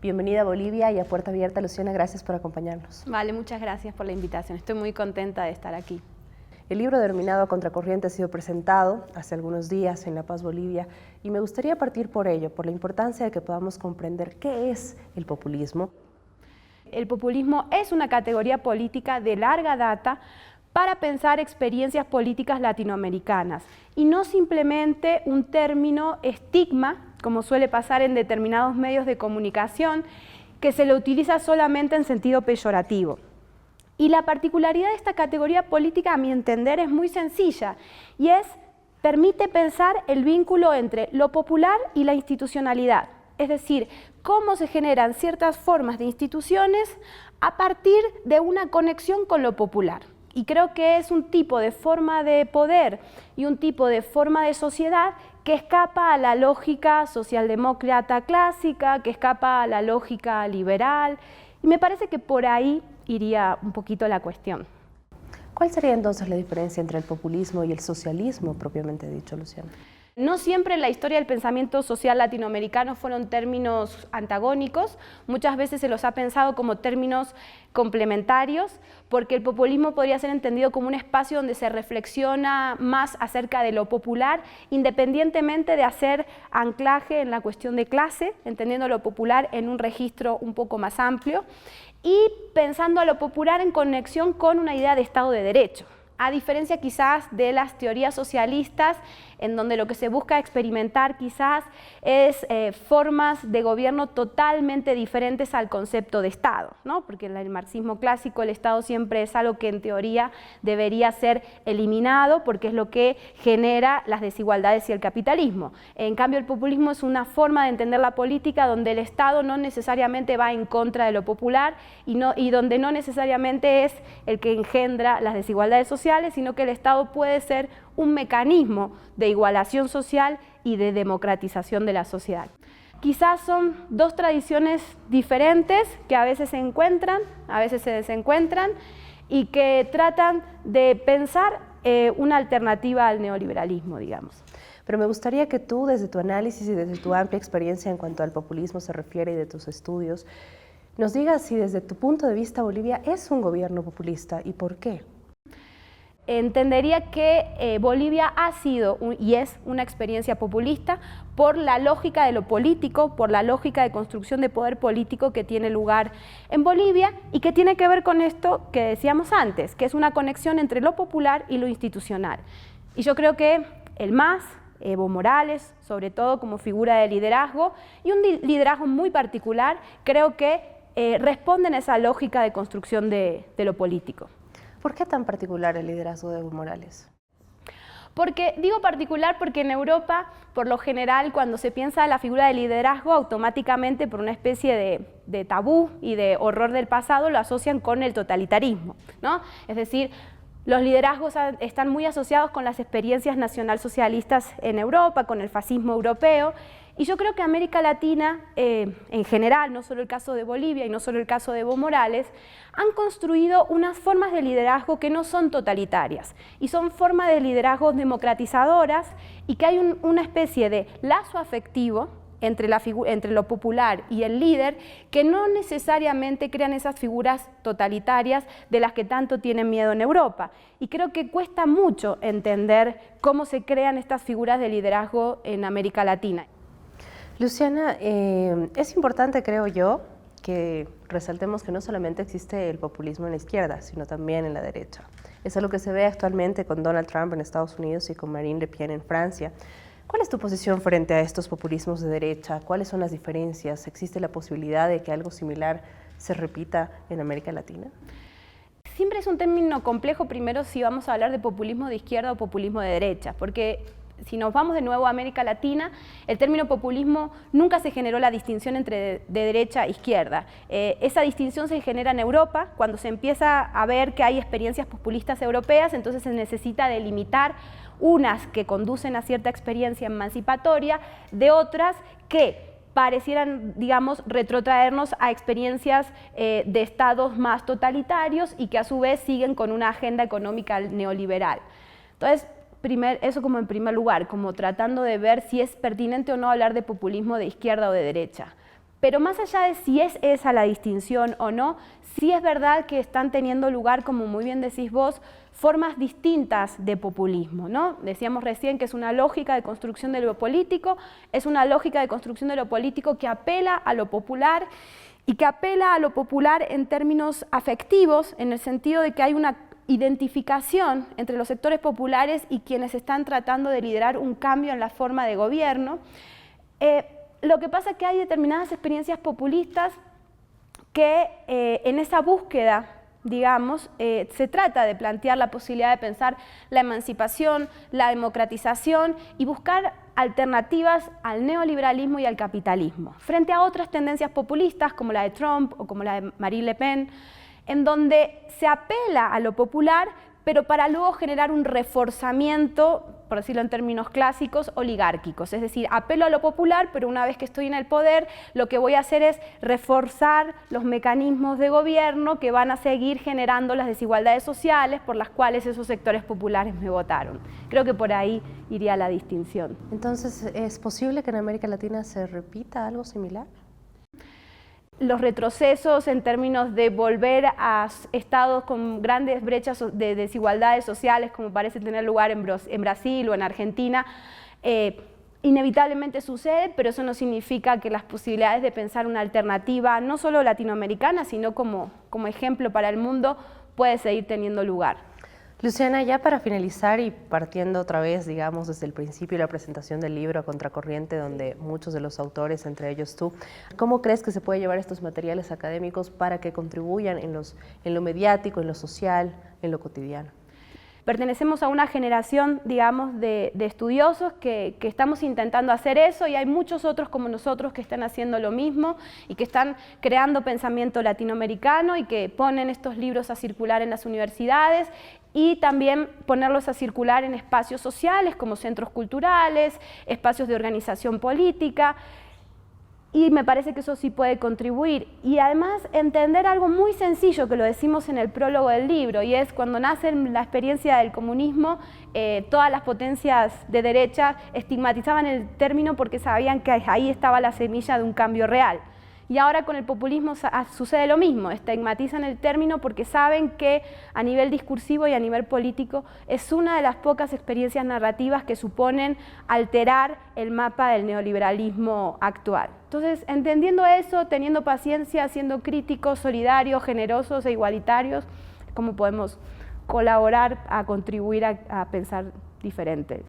Bienvenida a Bolivia y a Puerta Abierta, Luciana, gracias por acompañarnos. Vale, muchas gracias por la invitación, estoy muy contenta de estar aquí. El libro denominado Contracorriente ha sido presentado hace algunos días en La Paz, Bolivia, y me gustaría partir por ello, por la importancia de que podamos comprender qué es el populismo. El populismo es una categoría política de larga data para pensar experiencias políticas latinoamericanas y no simplemente un término estigma, como suele pasar en determinados medios de comunicación, que se lo utiliza solamente en sentido peyorativo. Y la particularidad de esta categoría política, a mi entender, es muy sencilla y permite pensar el vínculo entre lo popular y la institucionalidad. Es decir, cómo se generan ciertas formas de instituciones a partir de una conexión con lo popular. Y creo que es un tipo de forma de poder y un tipo de forma de sociedad que escapa a la lógica socialdemócrata clásica, que escapa a la lógica liberal, y me parece que por ahí iría un poquito la cuestión. ¿Cuál sería entonces la diferencia entre el populismo y el socialismo propiamente dicho, Luciana? No siempre en la historia del pensamiento social latinoamericano fueron términos antagónicos, muchas veces se los ha pensado como términos complementarios, porque el populismo podría ser entendido como un espacio donde se reflexiona más acerca de lo popular, independientemente de hacer anclaje en la cuestión de clase, entendiendo lo popular en un registro un poco más amplio, y pensando a lo popular en conexión con una idea de Estado de Derecho. A diferencia quizás de las teorías socialistas, en donde lo que se busca experimentar quizás es formas de gobierno totalmente diferentes al concepto de Estado, ¿no? Porque en el marxismo clásico el Estado siempre es algo que en teoría debería ser eliminado porque es lo que genera las desigualdades y el capitalismo. En cambio el populismo es una forma de entender la política donde el Estado no necesariamente va en contra de lo popular y donde no necesariamente es el que engendra las desigualdades sociales, sino que el Estado puede ser un mecanismo de igualación social y de democratización de la sociedad. Quizás son dos tradiciones diferentes que a veces se encuentran, a veces se desencuentran y que tratan de pensar una alternativa al neoliberalismo, digamos. Pero me gustaría que tú, desde tu análisis y desde tu amplia experiencia en cuanto al populismo se refiere y de tus estudios, nos digas si desde tu punto de vista Bolivia es un gobierno populista y por qué. Entendería que Bolivia ha sido y es una experiencia populista por la lógica de lo político, por la lógica de construcción de poder político que tiene lugar en Bolivia y que tiene que ver con esto que decíamos antes, que es una conexión entre lo popular y lo institucional. Y yo creo que el MAS, Evo Morales, sobre todo como figura de liderazgo, y un liderazgo muy particular, creo que responden a esa lógica de construcción de lo político. ¿Por qué tan particular el liderazgo de Evo Morales? Porque, digo particular porque en Europa, por lo general, cuando se piensa en la figura de liderazgo, automáticamente por una especie de tabú y de horror del pasado, lo asocian con el totalitarismo, ¿no? Es decir, los liderazgos están muy asociados con las experiencias nacionalsocialistas en Europa, con el fascismo europeo, y yo creo que América Latina, en general, no solo el caso de Bolivia y no solo el caso de Evo Morales, han construido unas formas de liderazgo que no son totalitarias y son formas de liderazgo democratizadoras y que hay una especie de lazo afectivo entre lo popular y el líder que no necesariamente crean esas figuras totalitarias de las que tanto tienen miedo en Europa. Y creo que cuesta mucho entender cómo se crean estas figuras de liderazgo en América Latina. Luciana, es importante, creo yo, que resaltemos que no solamente existe el populismo en la izquierda, sino también en la derecha. Es algo que se ve actualmente con Donald Trump en Estados Unidos y con Marine Le Pen en Francia. ¿Cuál es tu posición frente a estos populismos de derecha? ¿Cuáles son las diferencias? ¿Existe la posibilidad de que algo similar se repita en América Latina? Siempre es un término complejo, primero, si vamos a hablar de populismo de izquierda o populismo de derecha, porque si nos vamos de nuevo a América Latina, el término populismo nunca se generó la distinción entre de derecha e izquierda. Esa distinción se genera en Europa, cuando se empieza a ver que hay experiencias populistas europeas, entonces se necesita delimitar unas que conducen a cierta experiencia emancipatoria, de otras que parecieran, digamos, retrotraernos a experiencias de estados más totalitarios y que a su vez siguen con una agenda económica neoliberal. Entonces, eso como en primer lugar, como tratando de ver si es pertinente o no hablar de populismo de izquierda o de derecha. Pero más allá de si es esa la distinción o no, sí es verdad que están teniendo lugar, como muy bien decís vos, formas distintas de populismo, ¿no? Decíamos recién que es una lógica de construcción de lo político, es una lógica de construcción de lo político que apela a lo popular y que apela a lo popular en términos afectivos, en el sentido de que hay una identificación entre los sectores populares y quienes están tratando de liderar un cambio en la forma de gobierno. Lo que pasa es que hay determinadas experiencias populistas que en esa búsqueda, digamos, se trata de plantear la posibilidad de pensar la emancipación, la democratización y buscar alternativas al neoliberalismo y al capitalismo, frente a otras tendencias populistas como la de Trump o como la de Marine Le Pen, en donde se apela a lo popular, pero para luego generar un reforzamiento, por decirlo en términos clásicos, oligárquicos. Es decir, apelo a lo popular, pero una vez que estoy en el poder, lo que voy a hacer es reforzar los mecanismos de gobierno que van a seguir generando las desigualdades sociales por las cuales esos sectores populares me votaron. Creo que por ahí iría la distinción. Entonces, ¿es posible que en América Latina se repita algo similar? Los retrocesos en términos de volver a estados con grandes brechas de desigualdades sociales, como parece tener lugar en Brasil o en Argentina, inevitablemente sucede, pero eso no significa que las posibilidades de pensar una alternativa, no solo latinoamericana, sino como ejemplo para el mundo, puede seguir teniendo lugar. Luciana, ya para finalizar y partiendo otra vez, digamos, desde el principio de la presentación del libro A Contracorriente, donde muchos de los autores, entre ellos tú, ¿cómo crees que se puede llevar estos materiales académicos para que contribuyan en lo mediático, en lo social, en lo cotidiano? Pertenecemos a una generación, digamos, de estudiosos que estamos intentando hacer eso, y hay muchos otros como nosotros que están haciendo lo mismo y que están creando pensamiento latinoamericano y que ponen estos libros a circular en las universidades y también ponerlos a circular en espacios sociales como centros culturales, espacios de organización política. Y me parece que eso sí puede contribuir. Y además entender algo muy sencillo que lo decimos en el prólogo del libro, y es cuando nace la experiencia del comunismo, todas las potencias de derecha estigmatizaban el término porque sabían que ahí estaba la semilla de un cambio real. Y ahora con el populismo sucede lo mismo, estigmatizan el término porque saben que a nivel discursivo y a nivel político es una de las pocas experiencias narrativas que suponen alterar el mapa del neoliberalismo actual. Entonces, entendiendo eso, teniendo paciencia, siendo críticos, solidarios, generosos e igualitarios, ¿cómo podemos colaborar a contribuir a pensar diferente?